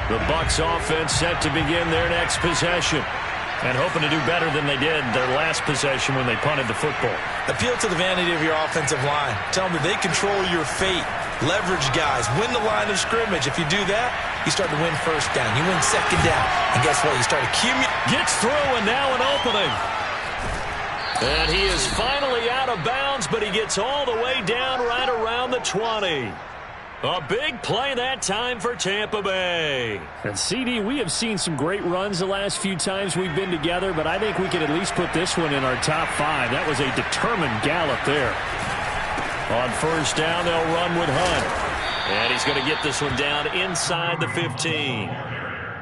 The Bucs offense set to begin their next possession. And hoping to do better than they did their last possession when they punted the football. Appeal to the vanity of your offensive line. Tell them that they control your fate. Leverage guys. Win the line of scrimmage. If you do that, you start to win first down. You win second down. And guess what? You start accumulating. Gets through and now an opening. And he is finally out of bounds, but he gets all the way down right around the 20. A big play that time for Tampa Bay. And CD, we have seen some great runs the last few times we've been together, but I think we could at least put this one in our top 5. That was a determined gallop there. On first down, they'll run with Hunt. And he's going to get this one down inside the 15.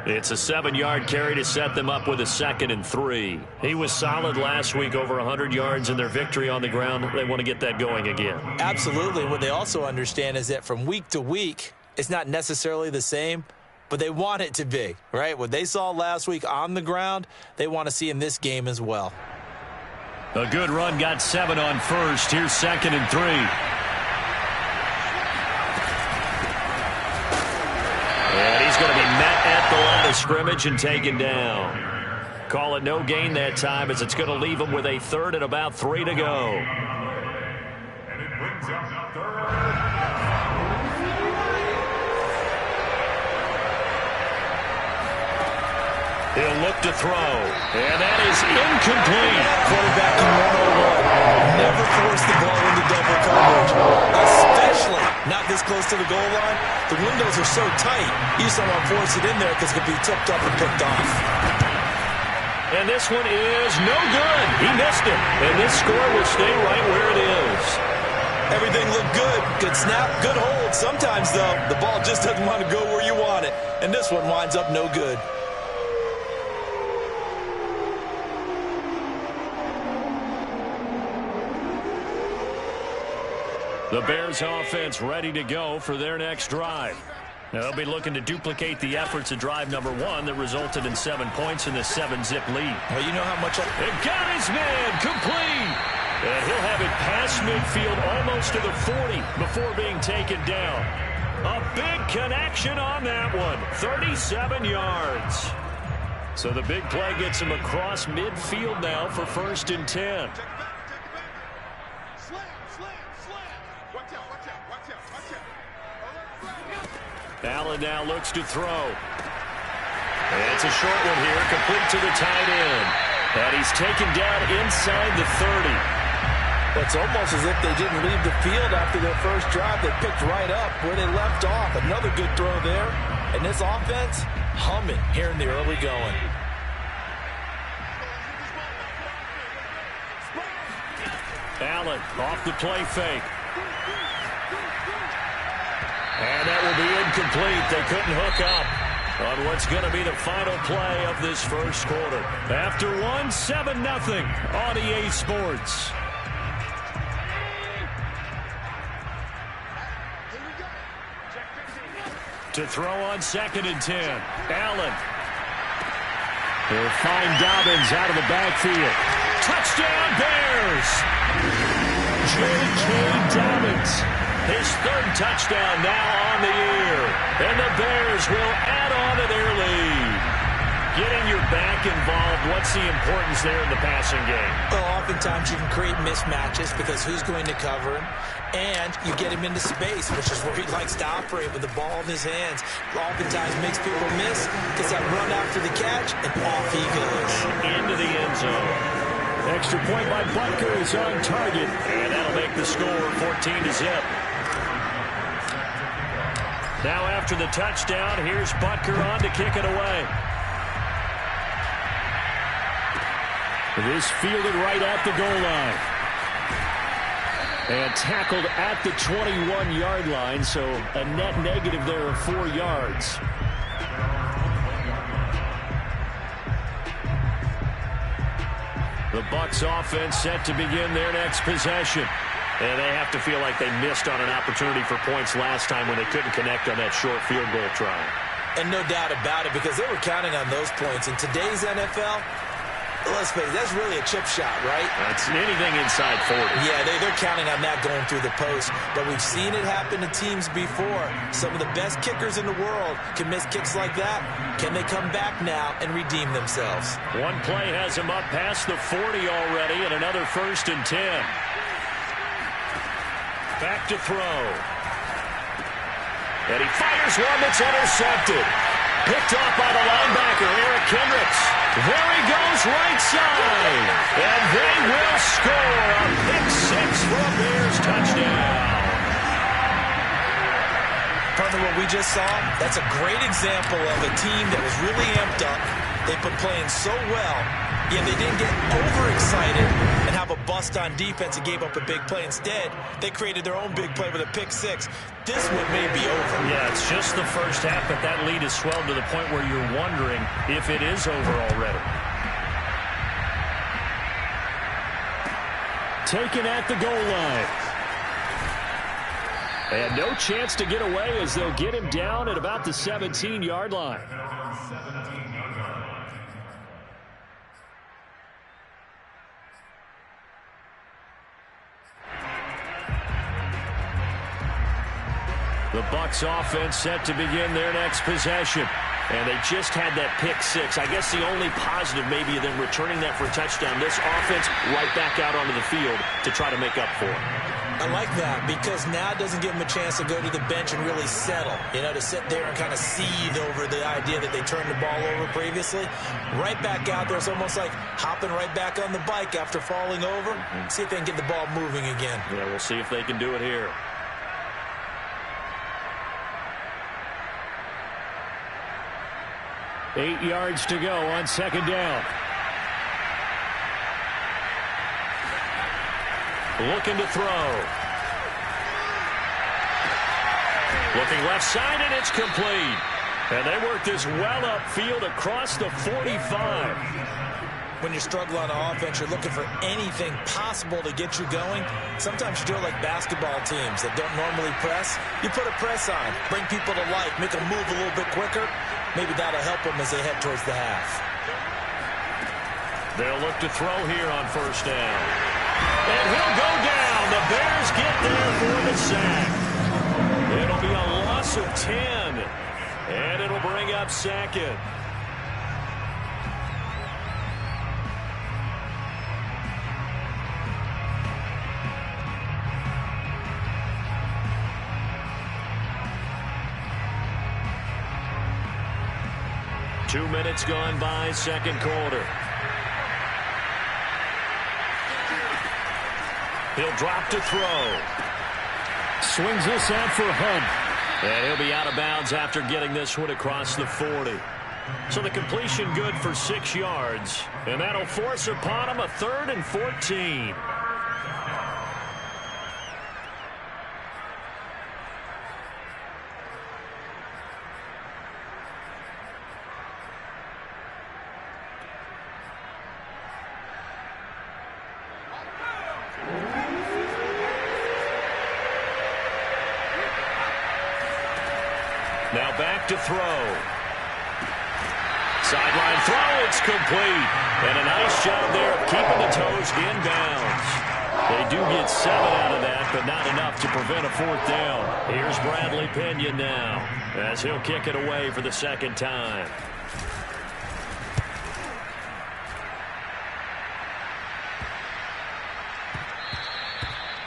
It's a 7-yard carry to set them up with a 2nd and 3. He was solid last week, over 100 yards in their victory on the ground. They want to get that going again. Absolutely. What they also understand is that from week to week, it's not necessarily the same, but they want it to be, right? What they saw last week on the ground, they want to see in this game as well. A good run, got 7 on first. Here's 2nd and 3. And he's going to be met at the line of scrimmage and taken down. Call it no gain that time, as it's going to leave him with a 3rd and about 3 to go. And it brings up 3rd. He'll look to throw, and that is incomplete. Quarterback in 101. Never force the ball into double coverage, especially not this close to the goal line. The windows are so tight, you just don't want to force it in there because it could be tipped up and picked off. And this one is no good. He missed it, and this score will stay right where it is. Everything looked good. Good snap, good hold. Sometimes, though, the ball just doesn't want to go where you want it, and this one winds up no good. The Bears offense ready to go for their next drive. They'll be looking to duplicate the efforts of drive number 1 that resulted in 7 points in the 7-zip lead. Well, you know how much... It got his man complete. And he'll have it past midfield almost to the 40 before being taken down. A big connection on that one. 37 yards. So the big play gets him across midfield now for 1st and 10. Allen now looks to throw. And it's a short one here, complete to the tight end. And he's taken down inside the 30. It's almost as if they didn't leave the field after their first drive. They picked right up where they left off. Another good throw there. And this offense, humming here in the early going. Allen off the play fake. And that will be incomplete. They couldn't hook up on what's going to be the final play of this first quarter. After 7-0 on EA Sports. To throw on 2nd and 10. Allen. They'll find Dobbins out of the backfield. Touchdown, Bears! J.K. Dobbins. His 3rd touchdown now on the year. And the Bears will add on to their lead. Getting your back involved, what's the importance there in the passing game? Well, oftentimes you can create mismatches because who's going to cover him? And you get him into space, which is where he likes to operate with the ball in his hands. Oftentimes makes people miss, gets that run after the catch, and off he goes. Into the end zone. Extra point by Butker is on target. And that'll make the score 14-0. Now after the touchdown, here's Butker on to kick it away. This fielded right at the goal line. And tackled at the 21-yard line, so a net negative there of 4 yards. The Bucs offense set to begin their next possession. And they have to feel like they missed on an opportunity for points last time when they couldn't connect on that short field goal try. And no doubt about it, because they were counting on those points. In today's NFL, let's face it, that's really a chip shot, right? That's anything inside 40. Yeah, they're counting on that going through the post. But we've seen it happen to teams before. Some of the best kickers in the world can miss kicks like that. Can they come back now and redeem themselves? One play has him up past the 40 already, and another 1st and 10. Back to throw. And he fires one that's intercepted. Picked off by the linebacker, Eric Kendricks. There he goes, right side. And they will score a pick 6 for a Bears touchdown. Partner, what we just saw, that's a great example of a team that was really amped up. They've been playing so well, yet they didn't get overexcited and have a bust on defense and gave up a big play. Instead, they created their own big play with a pick 6. This one may be over. Yeah, it's just the first half, but that lead has swelled to the point where you're wondering if it is over already. Taken at the goal line. And no chance to get away as they'll get him down at about the 17-yard line. The Bucs offense set to begin their next possession. And they just had that pick 6. I guess the only positive maybe them returning that for a touchdown. This offense right back out onto the field to try to make up for it. I like that because now it doesn't give them a chance to go to the bench and really settle. You know, to sit there and kind of seethe over the idea that they turned the ball over previously. Right back out there. It's almost like hopping right back on the bike after falling over. See if they can get the ball moving again. Yeah, we'll see if they can do it here. Eight yards to go on 2nd down. Looking to throw. Looking left side, and it's complete. And they work this well upfield across the 45. When you struggle on offense, you're looking for anything possible to get you going. Sometimes you do it like basketball teams that don't normally press. You put a press on, bring people to life, make them move a little bit quicker. Maybe that'll help them as they head towards the half. They'll look to throw here on 1st down. And he'll go down. The Bears get there for the sack. It'll be a loss of 10. And it'll bring up 2nd. Two minutes gone by, 2nd quarter. He'll drop to throw. Swings this out for Hunt. And he'll be out of bounds after getting this one across the 40. So the completion good for 6 yards. And that'll force upon him a 3rd and 14. Now back to throw. Sideline throw, it's complete. And a nice job there of keeping the toes inbounds. They do get 7 out of that, but not enough to prevent a 4th down. Here's Bradley Pinion now as he'll kick it away for the 2nd time.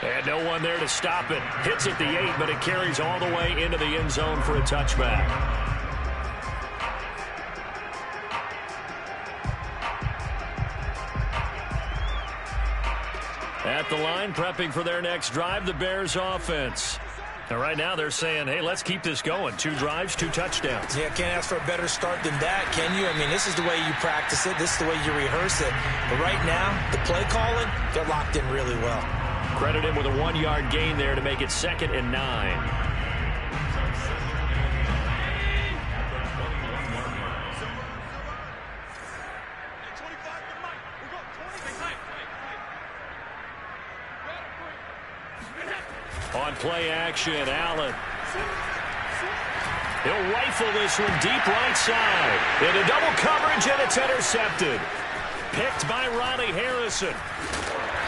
And no one there to stop it. Hits at the 8, but it carries all the way into the end zone for a touchback. At the line, prepping for their next drive, the Bears offense. And right now they're saying, hey, let's keep this going. 2 drives, 2 touchdowns. Yeah, can't ask for a better start than that, can you? I mean, this is the way you practice it. This is the way you rehearse it. But right now, the play calling, they're locked in really well. Credit him with a 1-yard gain there to make it 2nd and 9. On play action, Allen. He'll rifle this one deep right side. Into double coverage, and it's intercepted. Picked by Ronnie Harrison.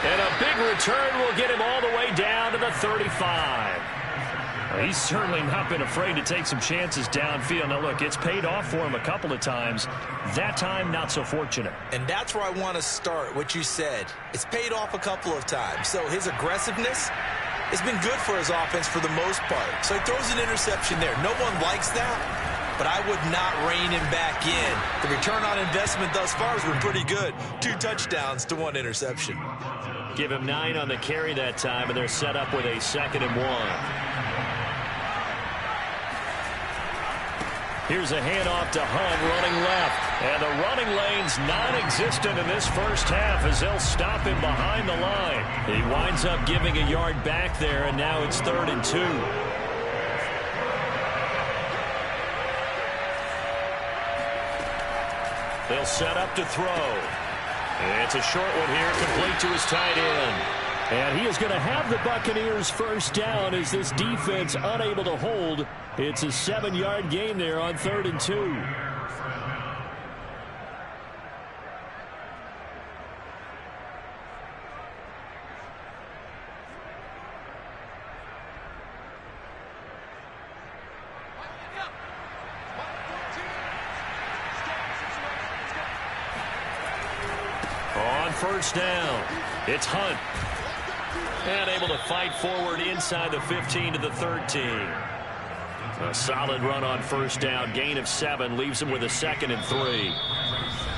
And a big return will get him all the way down to the 35. He's certainly not been afraid to take some chances downfield. Now, look, it's paid off for him a couple of times. That time, not so fortunate. And that's where I want to start, what you said. It's paid off a couple of times. So his aggressiveness has been good for his offense for the most part. So he throws an interception there. No one likes that, but I would not rein him back in. The return on investment thus far has been pretty good. 2 touchdowns to 1 interception. Give him 9 on the carry that time, and they're set up with a 2nd and 1. Here's a handoff to Hunt running left. And the running lane's non-existent in this first half as they'll stop him behind the line. He winds up giving a yard back there, and now it's 3rd and 2. They'll set up to throw. It's a short one here, complete to his tight end. And he is going to have the Buccaneers first down as this defense unable to hold. It's a 7-yard gain there on 3rd and 2. On first down, it's Hunt. And able to fight forward inside the 15 to the 13. A solid run on first down. Gain of 7 leaves him with a 2nd and 3.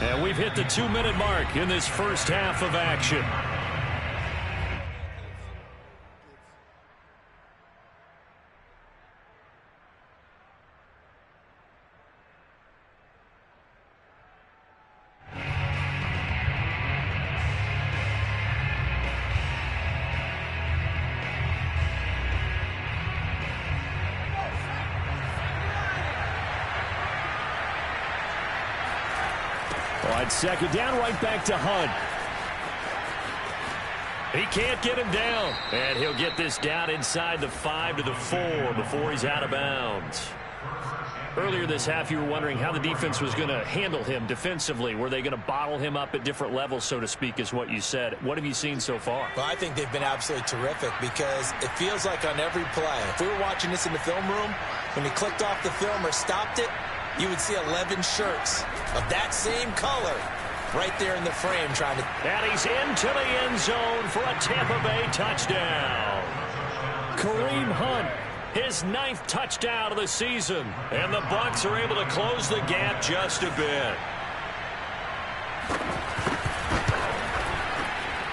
And we've hit the 2-minute mark in this first half of action. On 2nd down, right back to Hunt. He can't get him down. And he'll get this down inside the 5 to the 4 before he's out of bounds. Earlier this half, you were wondering how the defense was going to handle him defensively. Were they going to bottle him up at different levels, so to speak, is what you said. What have you seen so far? Well, I think they've been absolutely terrific because it feels like on every play, if we were watching this in the film room, when he clicked off the film or stopped it, you would see 11 shirts of that same color right there in the frame trying to... And he's into the end zone for a Tampa Bay touchdown. Kareem Hunt, his 9th touchdown of the season. And the Bucs are able to close the gap just a bit.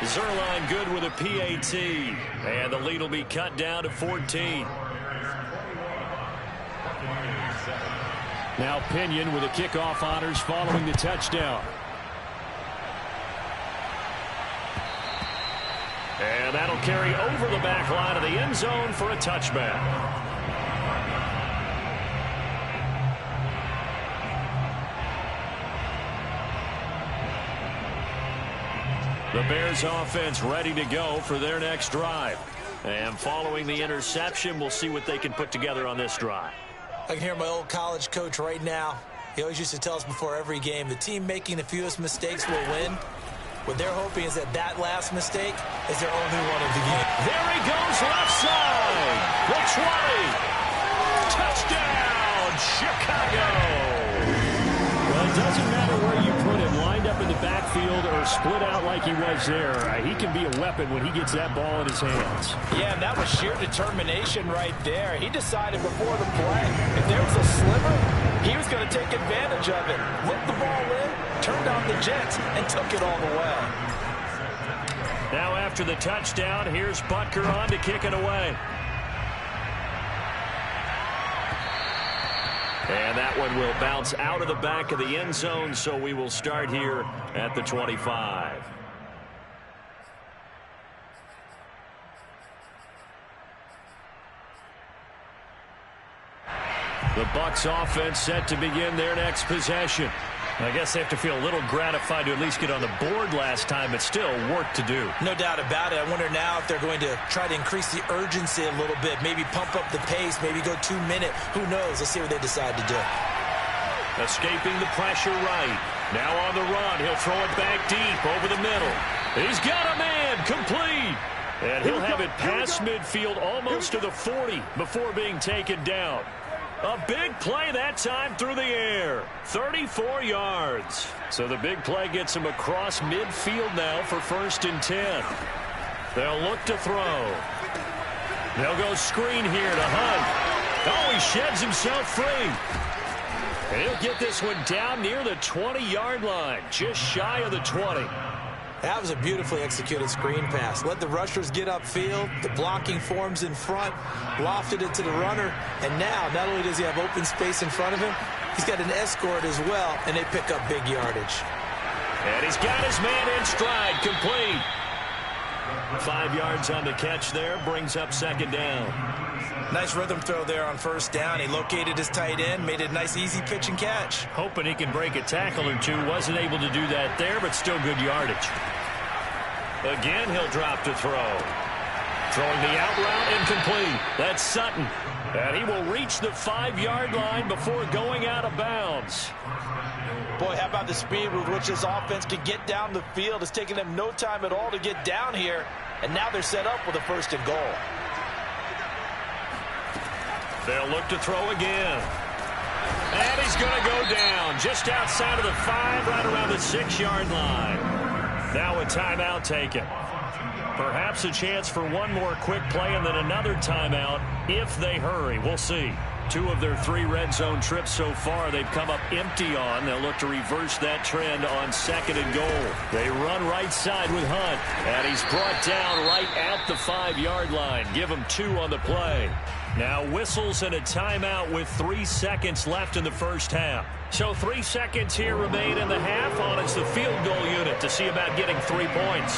Zerline good with a PAT. And the lead will be cut down to 14. Now Pinion with the kickoff honors following the touchdown. And that'll carry over the back line of the end zone for a touchback. The Bears offense ready to go for their next drive. And following the interception, we'll see what they can put together on this drive. I can hear my old college coach right now. He always used to tell us before every game, the team making the fewest mistakes will win. What they're hoping is that last mistake is their only one of the game. There he goes, left side. The 20. Touchdown, Chicago. Well, it doesn't matter where you put him, lined up in the backfield or split out like he was there. He can be a weapon when he gets that ball in his hands. Yeah, and that was sheer determination right there. He decided before the play, if there was a sliver, he was going to take advantage of it. Looked the ball in, turned on the jets, and took it all the way. Now after the touchdown, here's Butker on to kick it away. And that one will bounce out of the back of the end zone, so we will start here at the 25. The Bucs offense set to begin their next possession. I guess they have to feel a little gratified to at least get on the board last time, but still work to do. No doubt about it. I wonder now if they're going to try to increase the urgency a little bit, maybe pump up the pace, maybe go 2 minute. Who knows? Let's see what they decide to do. Escaping the pressure right. Now on the run, he'll throw it back deep over the middle. He's got a man, complete. And he'll have it past midfield almost to the 40 before being taken down. A big play that time through the air. 34 yards. So the big play gets him across midfield now for 1st and 10. They'll look to throw. They'll go screen here to Hunt. Oh, he sheds himself free. And he'll get this one down near the 20-yard line, just shy of the 20. That was a beautifully executed screen pass. Let the rushers get upfield. The blocking forms in front. Lofted it to the runner. And now, not only does he have open space in front of him, he's got an escort as well, and they pick up big yardage. And he's got his man in stride, complete. 5 yards on the catch there, brings up 2nd down. Nice rhythm throw there on 1st down. He located his tight end, made it a nice easy pitch and catch. Hoping he can break a tackle or two. Wasn't able to do that there, but still good yardage. Again, he'll drop to throw. Throwing the out route, incomplete. That's Sutton. And he will reach the 5-yard line before going out of bounds. Boy, how about the speed with which this offense can get down the field? It's taken them no time at all to get down here. And now they're set up with a 1st and goal. They'll look to throw again. And he's going to go down just outside of the 5, right around the 6-yard line. Now a timeout taken. Perhaps a chance for one more quick play and then another timeout if they hurry. We'll see. 2 of their 3 red zone trips so far they've come up empty on. They'll look to reverse that trend on 2nd and goal. They run right side with Hunt. And he's brought down right at the 5-yard line. Give him 2 on the play. Now whistles and a timeout with 3 seconds left in the 1st half. So 3 seconds here remain in the half on it's the field goal unit to see about getting 3 points.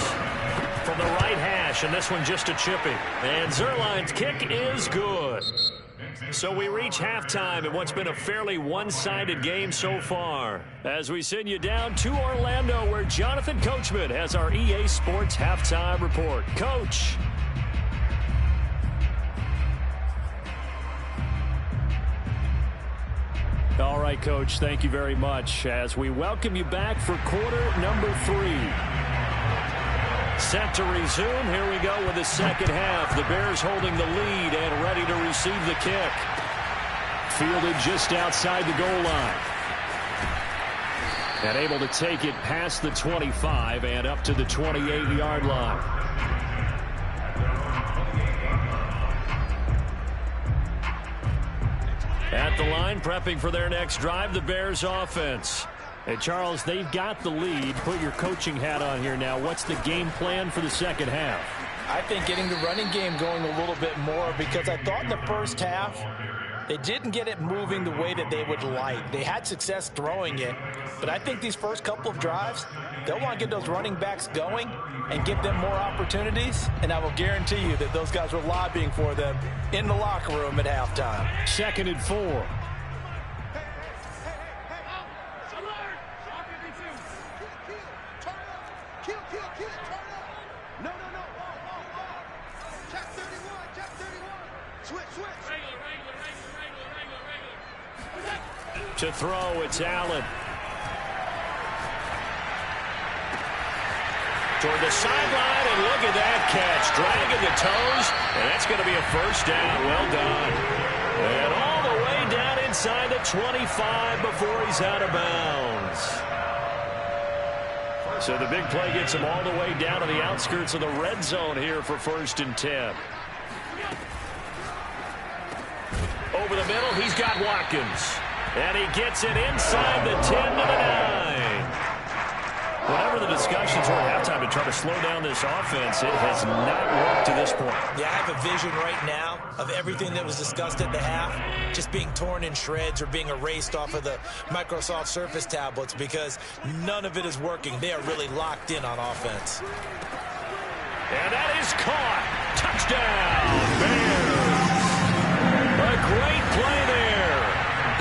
From the right hash, and this one just a chippy. And Zerline's kick is good. So we reach halftime in what's been a fairly one-sided game so far. As we send you down to Orlando, where Jonathan Coachman has our EA Sports Halftime Report. Coach. All right, Coach, thank you very much as we welcome you back for quarter number 3. Set to resume. Here we go with the 2nd half. The Bears holding the lead and ready to receive the kick. Fielded just outside the goal line. And able to take it past the 25 and up to the 28-yard line. At the line, prepping for their next drive, the Bears offense. And Charles, they've got the lead. Put your coaching hat on here now. What's the game plan for the 2nd half? I think getting the running game going a little bit more, because I thought in the 1st half they didn't get it moving the way that they would like. They had success throwing it, but I think these first couple of drives, they'll want to get those running backs going and give them more opportunities, and I will guarantee you that those guys were lobbying for them in the locker room at halftime. 2nd and 4. To throw, it's Allen. Toward the sideline, and look at that catch. Dragging the toes, and that's going to be a 1st down. Well done. And all the way down inside the 25 before he's out of bounds. So the big play gets him all the way down to the outskirts of the red zone here for 1st and 10. Over the middle, he's got Watkins. And he gets it inside the 10 to the 9. Whatever the discussions were at halftime to try to slow down this offense, it has not worked to this point. Yeah, I have a vision right now of everything that was discussed at the half just being torn in shreds or being erased off of the Microsoft Surface tablets, because none of it is working. They are really locked in on offense. And that is caught. Touchdown, Bears. A great play there.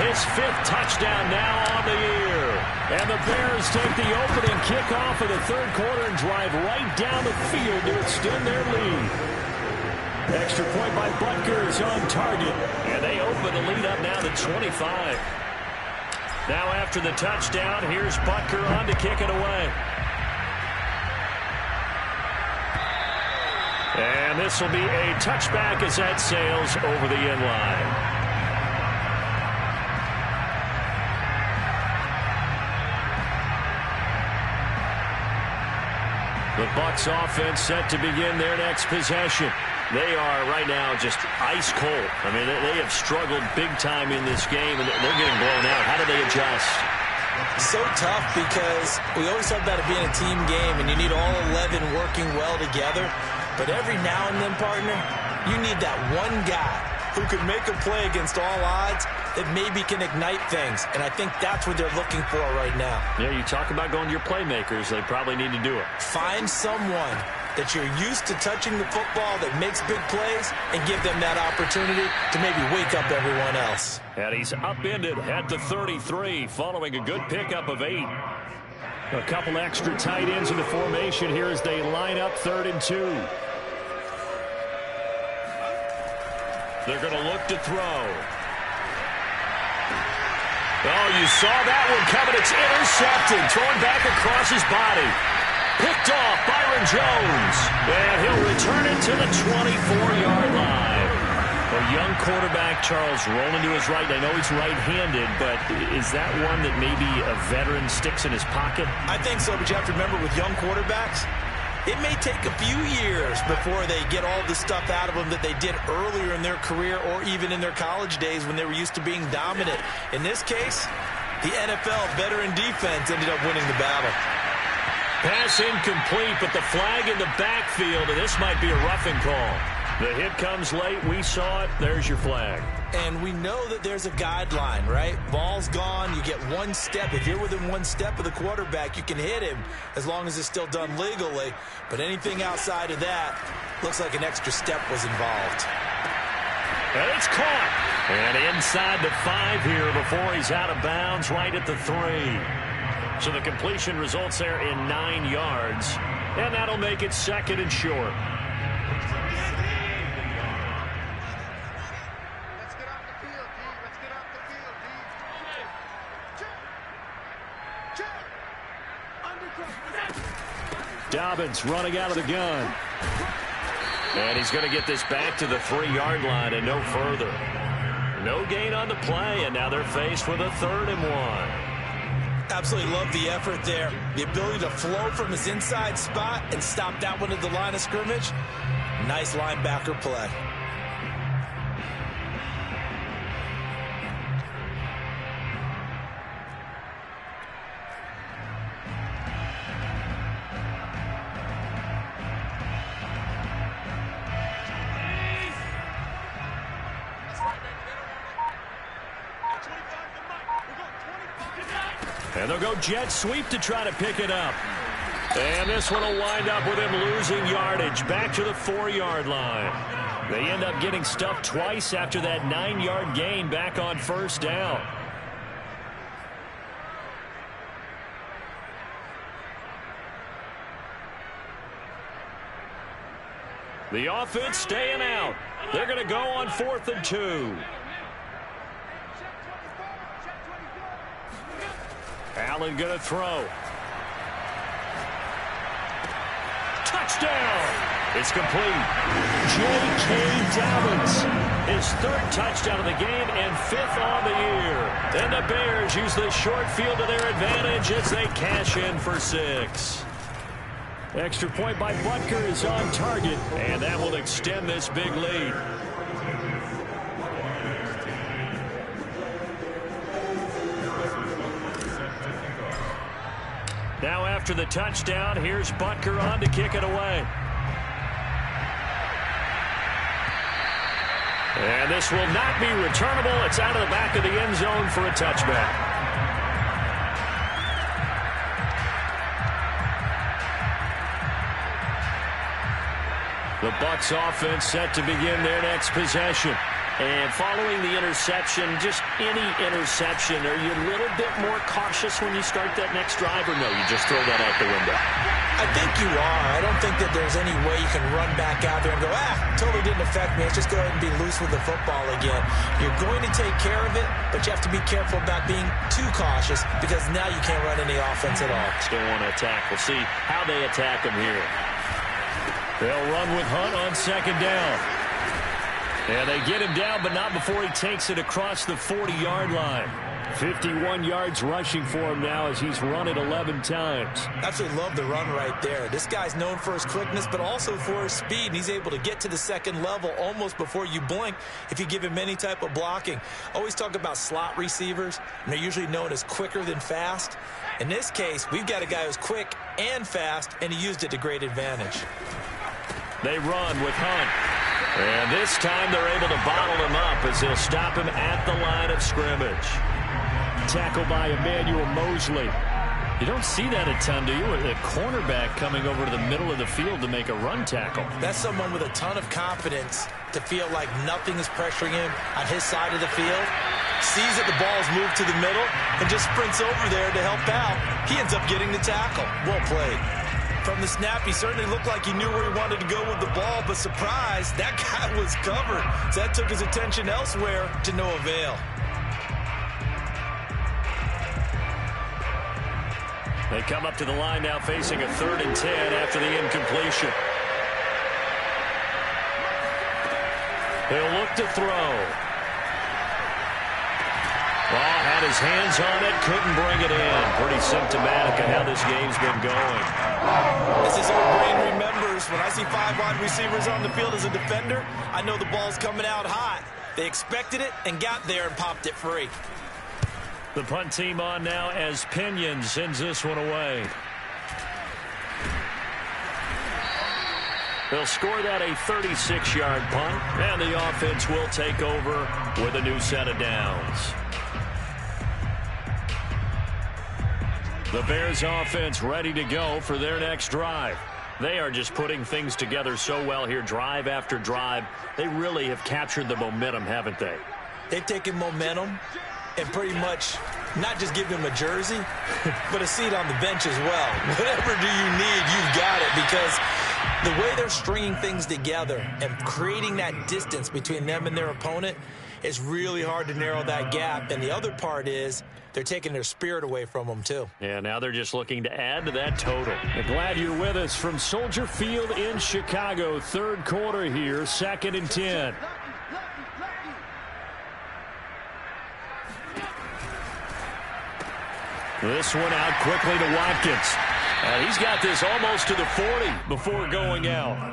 His 5th touchdown now on the year. And the Bears take the opening kickoff of the 3rd quarter and drive right down the field to extend their lead. Extra point by Butker is on target. And they open the lead up now to 25. Now after the touchdown, here's Butker on to kick it away. And this will be a touchback as that sails over the end line. The Bucs offense set to begin their next possession. They are right now just ice cold. I mean, they have struggled big time in this game, and they're getting blown out. How do they adjust? So tough because we always talk about it being a team game, and you need all 11 working well together. But every now and then, partner, you need that one guy who can make a play against all odds that maybe can ignite things. And I think that's what they're looking for right now. Yeah, you talk about going to your playmakers. They probably need to do it. Find someone that you're used to touching the football that makes big plays and give them that opportunity to maybe wake up everyone else. And he's upended at the 33 following a good pickup of 8. A couple extra tight ends in the formation here as they line up 3rd and 2. They're going to look to throw. Oh, you saw that one coming. It's intercepted. Thrown back across his body. Picked off Byron Jones. And he'll return it to the 24-yard line. A young quarterback, Charles, rolling to his right. I know he's right-handed, but is that one that maybe a veteran sticks in his pocket? I think so, but you have to remember with young quarterbacks, it may take a few years before they get all the stuff out of them that they did earlier in their career or even in their college days when they were used to being dominant. In this case, the NFL veteran defense ended up winning the battle. Pass incomplete, but the flag in the backfield, and this might be a roughing call. The hit comes late. We saw it. There's your flag. And we know that there's a guideline, right? Ball's gone. You get one step. If you're within one step of the quarterback, you can hit him as long as it's still done legally. But anything outside of that looks like an extra step was involved. And it's caught. And inside the 5 here before he's out of bounds right at the 3. So the completion results there in 9 yards. And that'll make it 2nd and short. Dobbins running out of the gun. And he's going to get this back to the 3-yard line and no further. No gain on the play, and now they're faced with a 3rd and 1. Absolutely love the effort there. The ability to flow from his inside spot and stop that one at the line of scrimmage. Nice linebacker play. And they'll go jet sweep to try to pick it up. And this one will wind up with him losing yardage back to the 4-yard line. They end up getting stuffed twice after that 9-yard gain back on 1st down. The offense staying out. They're going to go on 4th and 2. Allen going to throw. Touchdown! It's complete. J.K. Dobbins, his 3rd touchdown of the game and 5th on the year. And the Bears use the short field to their advantage as they cash in for 6. Extra point by Butker is on target, and that will extend this big lead. Now after the touchdown, here's Butker on to kick it away. And this will not be returnable. It's out of the back of the end zone for a touchback. The Bucs offense set to begin their next possession. And following the interception, just any interception, are you a little bit more cautious when you start that next drive, or no, you just throw that out the window? I think you are. I don't think that there's any way you can run back out there and go, totally didn't affect me. Let's just go ahead and be loose with the football again. You're going to take care of it, but you have to be careful about being too cautious because now you can't run any offense at all. Still want to attack. We'll see how they attack him here. They'll run with Hunt on second down. And they get him down, but not before he takes it across the 40-yard line. 51 yards rushing for him now as he's run it 11 times. Absolutely love the run right there. This guy's known for his quickness, but also for his speed. And he's able to get to the second level almost before you blink if you give him any type of blocking. Always talk about slot receivers, and they're usually known as quicker than fast. In this case, we've got a guy who's quick and fast, and he used it to great advantage. They run with Hunt. And this time they're able to bottle him up as they'll stop him at the line of scrimmage. Tackle by Emmanuel Mosley. You don't see that a ton, do you? A cornerback coming over to the middle of the field to make a run tackle. That's someone with a ton of confidence to feel like nothing is pressuring him on his side of the field. Sees that the ball's moved to the middle and just sprints over there to help out. He ends up getting the tackle. Well played. From the snap, he certainly looked like he knew where he wanted to go with the ball, but surprise, that guy was covered. So that took his attention elsewhere to no avail. They come up to the line now facing a 3rd and 10 after the incompletion. He'll look to throw. Well, had his hands on it, couldn't bring it in. Pretty symptomatic of how this game's been going. As his old brain remembers, when I see 5 wide receivers on the field as a defender, I know the ball's coming out hot. They expected it and got there and popped it free. The punt team on now as Pinion sends this one away. They'll score that a 36-yard punt, and the offense will take over with a new set of downs. The Bears offense ready to go for their next drive. They are just putting things together so well here, drive after drive. They really have captured the momentum, haven't they? They've taken momentum and pretty much not just give him a jersey, but a seat on the bench as well. Whatever do you need, you've got it, because the way they're stringing things together and creating that distance between them and their opponent is really hard to narrow that gap. And the other part is they're taking their spirit away from them, too. Yeah, now they're just looking to add to that total. I'm glad you're with us from Soldier Field in Chicago. 3rd quarter here, 2nd and 10. This one out quickly to Watkins. He's got this almost to the 40 before going out.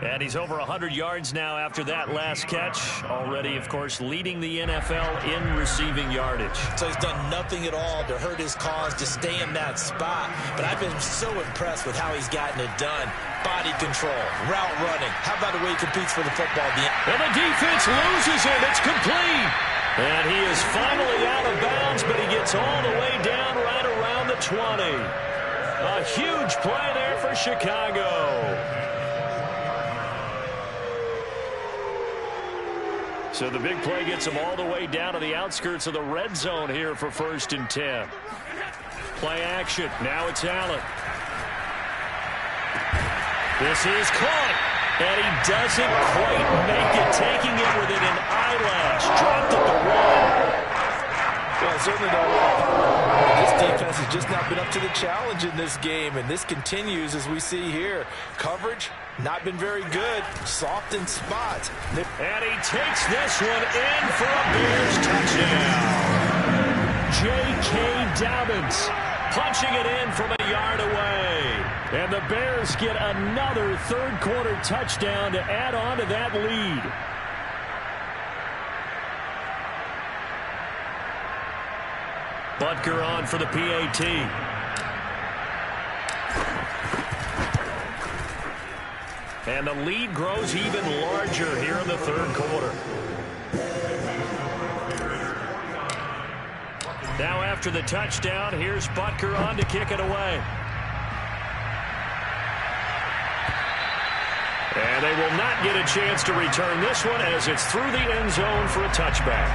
And he's over 100 yards now after that last catch. Already, of course, leading the NFL in receiving yardage. So he's done nothing at all to hurt his cause to stay in that spot. But I've been so impressed with how he's gotten it done. Body control, route running. How about the way he competes for the football? And the defense loses it. It's complete. And he is finally out of bounds, but he gets all the way down right around the 20. A huge play there for Chicago. So the big play gets him all the way down to the outskirts of the red zone here for 1st and 10. Play action. Now it's Allen. This is caught. And he doesn't quite make it, taking it within an eyelash. Dropped at the one. Well, certainly don't. This defense has just not been up to the challenge in this game, and this continues as we see here. Coverage, not been very good. Soft in spots. And he takes this one in for a Bears touchdown. J.K. Dobbins punching it in from a yard away. And the Bears get another 3rd quarter touchdown to add on to that lead. Butker on for the PAT. And the lead grows even larger here in the 3rd quarter. Now after the touchdown, here's Butker on to kick it away. And they will not get a chance to return this one as it's through the end zone for a touchback.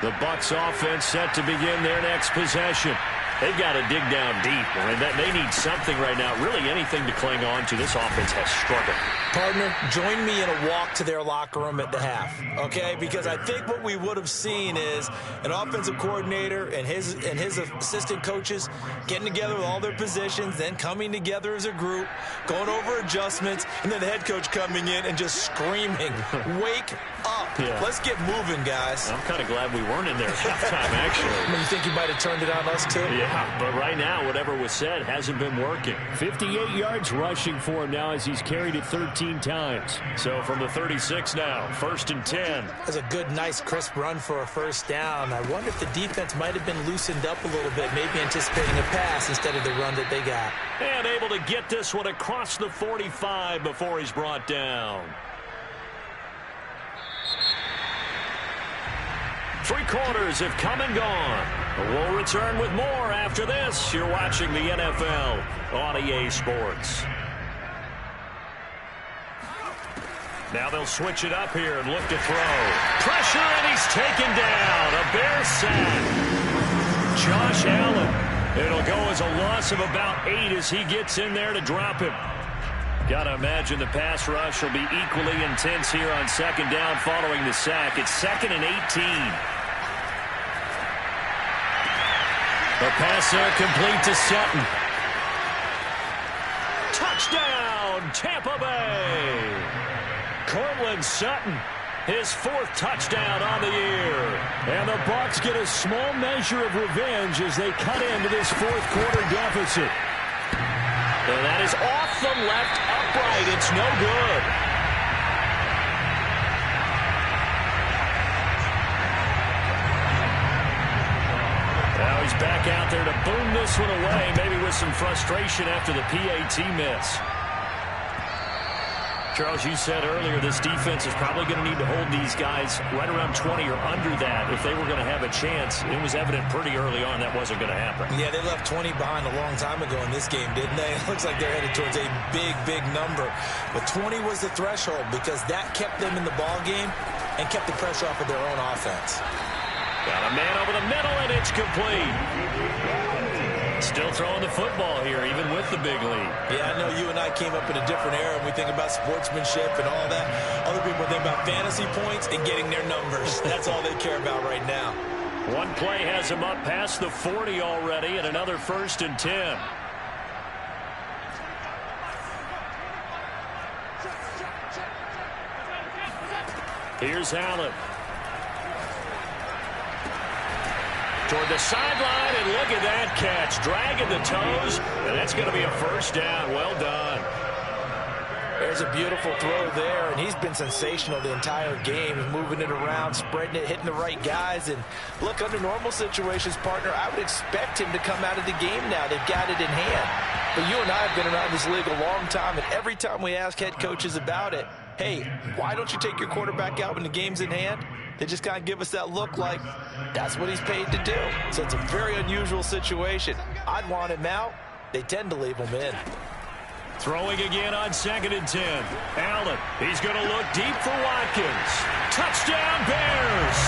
The Bucs offense set to begin their next possession. They've got to dig down deep. I mean, they need something right now, really anything to cling on to. This offense has struggled. Partner, join me in a walk to their locker room at the half, okay? Because I think what we would have seen is an offensive coordinator and his assistant coaches getting together with all their positions, then coming together as a group, going over adjustments, and then the head coach coming in and just screaming, wake up. Yeah. Let's get moving, guys. I'm kind of glad we weren't in there at halftime, actually. I mean, you think you might have turned it on us, too? Yeah, but right now, whatever was said hasn't been working. 58 yards rushing for him now as he's carried it 13 times. So from the 36 now, 1st and 10. That's a good, nice, crisp run for a first down. I wonder if the defense might have been loosened up a little bit, maybe anticipating a pass instead of the run that they got. And able to get this one across the 45 before he's brought down. 3 quarters have come and gone. We'll return with more after this. You're watching the NFL on EA Sports. Now they'll switch it up here and look to throw. Pressure, and he's taken down. A Bear sack. Josh Allen. It'll go as a loss of about 8 as he gets in there to drop him. Got to imagine the pass rush will be equally intense here on 2nd down following the sack. It's 2nd and 18. The pass there complete to Sutton. Touchdown, Tampa Bay. Cortland Sutton, his 4th touchdown on the year. And the Bucs get a small measure of revenge as they cut into this 4th quarter deficit. And that is off the left upright. It's no good. Now he's back out there to boom this one away, maybe with some frustration after the PAT miss. Charles, you said earlier this defense is probably going to need to hold these guys right around 20 or under that if they were going to have a chance. It was evident pretty early on that wasn't going to happen. Yeah, they left 20 behind a long time ago in this game, didn't they? It looks like they're headed towards a big, big number. But 20 was the threshold because that kept them in the ball game and kept the pressure off of their own offense. Got a man over the middle, and it's complete. Still throwing the football here, even with the big lead. Yeah, I know you and I came up in a different era, and we think about sportsmanship and all that. Other people think about fantasy points and getting their numbers. That's all they care about right now. One play has them up past the 40 already, and another 1st and 10. Here's Allen. Toward the sideline, and look at that catch. Dragging the toes, and that's going to be a 1st down. Well done. There's a beautiful throw there, and he's been sensational the entire game, moving it around, spreading it, hitting the right guys. And look, under normal situations, partner, I would expect him to come out of the game now. They've got it in hand. But you and I have been around this league a long time, and every time we ask head coaches about it, hey, why don't you take your quarterback out when the game's in hand? They just kind of give us that look like that's what he's paid to do. So it's a very unusual situation. I'd want him out. They tend to leave him in. Throwing again on 2nd and 10. Allen, he's going to look deep for Watkins. Touchdown, Bears!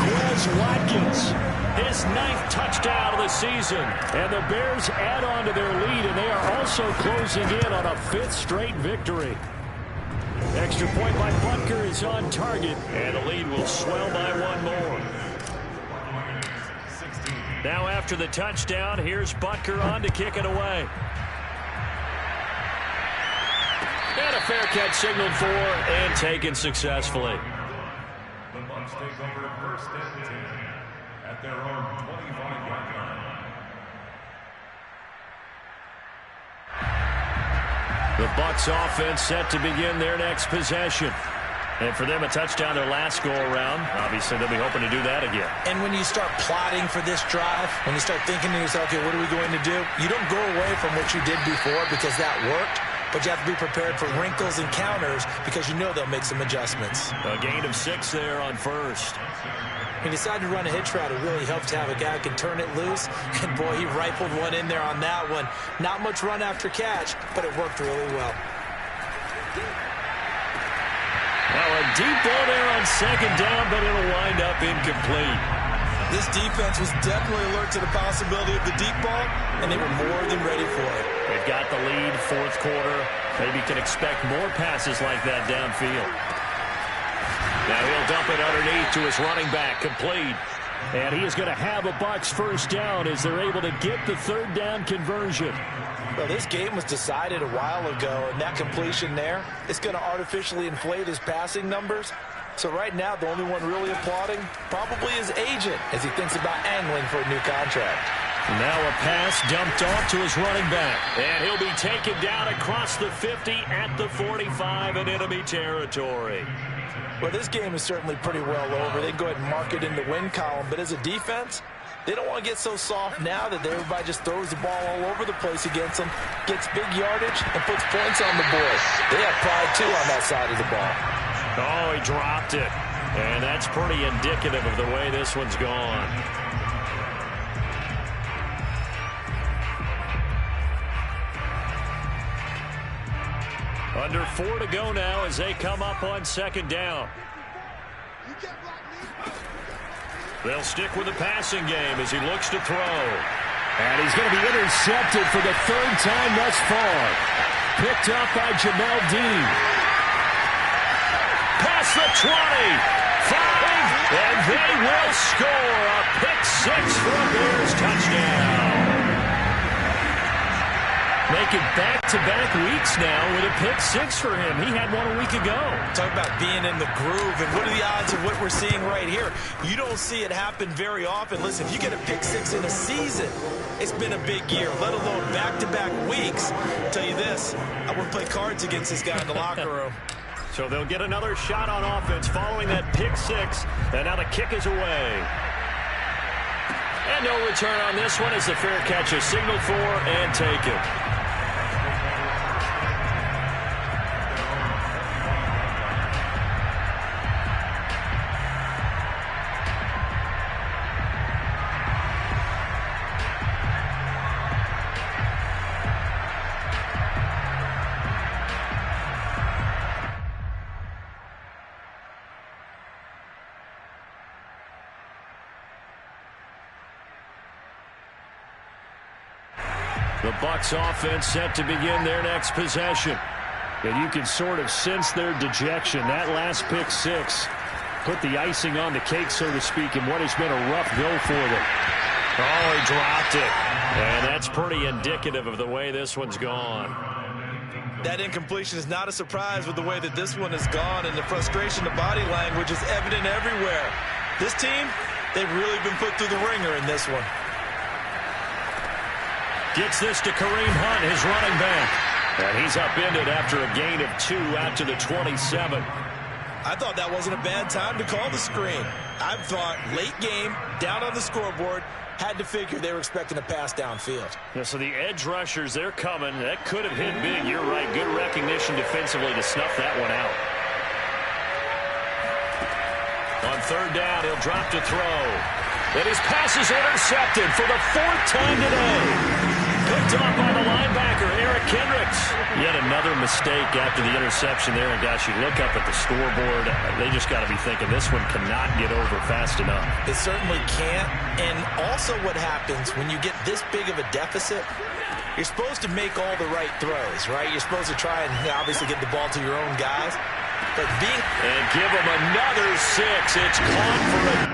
Quez Watkins, his 9th touchdown of the season. And the Bears add on to their lead, and they are also closing in on a 5th straight victory. Extra point by Butker is on target, and the lead will swell by 1 more. Now after the touchdown, here's Butker on to kick it away. And a fair catch signaled for and taken successfully. The Bucs take over 1st and 10 at their own 25-yard line. The Bucs offense set to begin their next possession. And for them, a touchdown their last go-around. Obviously, they'll be hoping to do that again. And when you start plotting for this drive, when you start thinking to yourself, okay, what are we going to do? You don't go away from what you did before because that worked. but you have to be prepared for wrinkles and counters because you know they'll make some adjustments. A gain of 6 there on first. He decided to run a hitch route. It really helped to have a guy who can turn it loose. And, boy, he rifled one in there on that one. Not much run after catch, but it worked really well. Well, a deep ball there on second down, but it'll wind up incomplete. This defense was definitely alert to the possibility of the deep ball, and they were more than ready for it. They've got the lead, fourth quarter. Maybe can expect more passes like that downfield. Now he'll dump it underneath to his running back, complete. And he is going to have a Bucs first down as they're able to get the third down conversion. Well, this game was decided a while ago, and that completion there is going to artificially inflate his passing numbers. So right now, the only one really applauding probably his agent as he thinks about angling for a new contract. Now a pass dumped off to his running back. And he'll be taken down across the 50 at the 45 in enemy territory. Well, this game is certainly pretty well over. They can go ahead and mark it in the win column. But as a defense, they don't want to get so soft now that everybody just throws the ball all over the place against them, gets big yardage, and puts points on the board. They have pride, too, on that side of the ball. Oh, he dropped it. And that's pretty indicative of the way this one's gone. Under 4 to go now as they come up on second down. They'll stick with the passing game as he looks to throw. And he's going to be intercepted for the third time thus far. Picked up by Jamel Dean. Past the 20. 5. And they will score a pick-6 for a Bears touchdown. Making back-to-back weeks now with a pick-6 for him. He had one a week ago. Talk about being in the groove, and what are the odds of what we're seeing right here? You don't see it happen very often. Listen, if you get a pick-6 in a season, it's been a big year, let alone back-to-back weeks. I'll tell you this, I wouldn't play cards against this guy in the locker room. So they'll get another shot on offense following that pick-6, and now the kick is away. And no return on this one as the fair catch is signaled for and taken. The Bucs offense set to begin their next possession. And you can sort of sense their dejection. That last pick-6 put the icing on the cake, so to speak, in what has been a rough go for them. Oh, he dropped it. And that's pretty indicative of the way this one's gone. That incompletion is not a surprise with the way that this one has gone, and the frustration, the body language is evident everywhere. This team, they've really been put through the ringer in this one. Gets this to Kareem Hunt, his running back. And he's upended after a gain of 2 out to the 27. I thought that wasn't a bad time to call the screen. I thought late game, down on the scoreboard, had to figure they were expecting a pass downfield. Yeah, so the edge rushers, they're coming. That could have hit big. You're right. Good recognition defensively to snuff that one out. On third down, he'll drop to throw. And his pass is intercepted for the 4th time today. Picked off by the linebacker, Eric Kendricks. Yet another mistake after the interception there. And, gosh, you look up at the scoreboard, they just got to be thinking this one cannot get over fast enough. It certainly can't. And also what happens when you get this big of a deficit, you're supposed to make all the right throws, right? You're supposed to try and obviously get the ball to your own guys. But and give him another 6. It's caught for a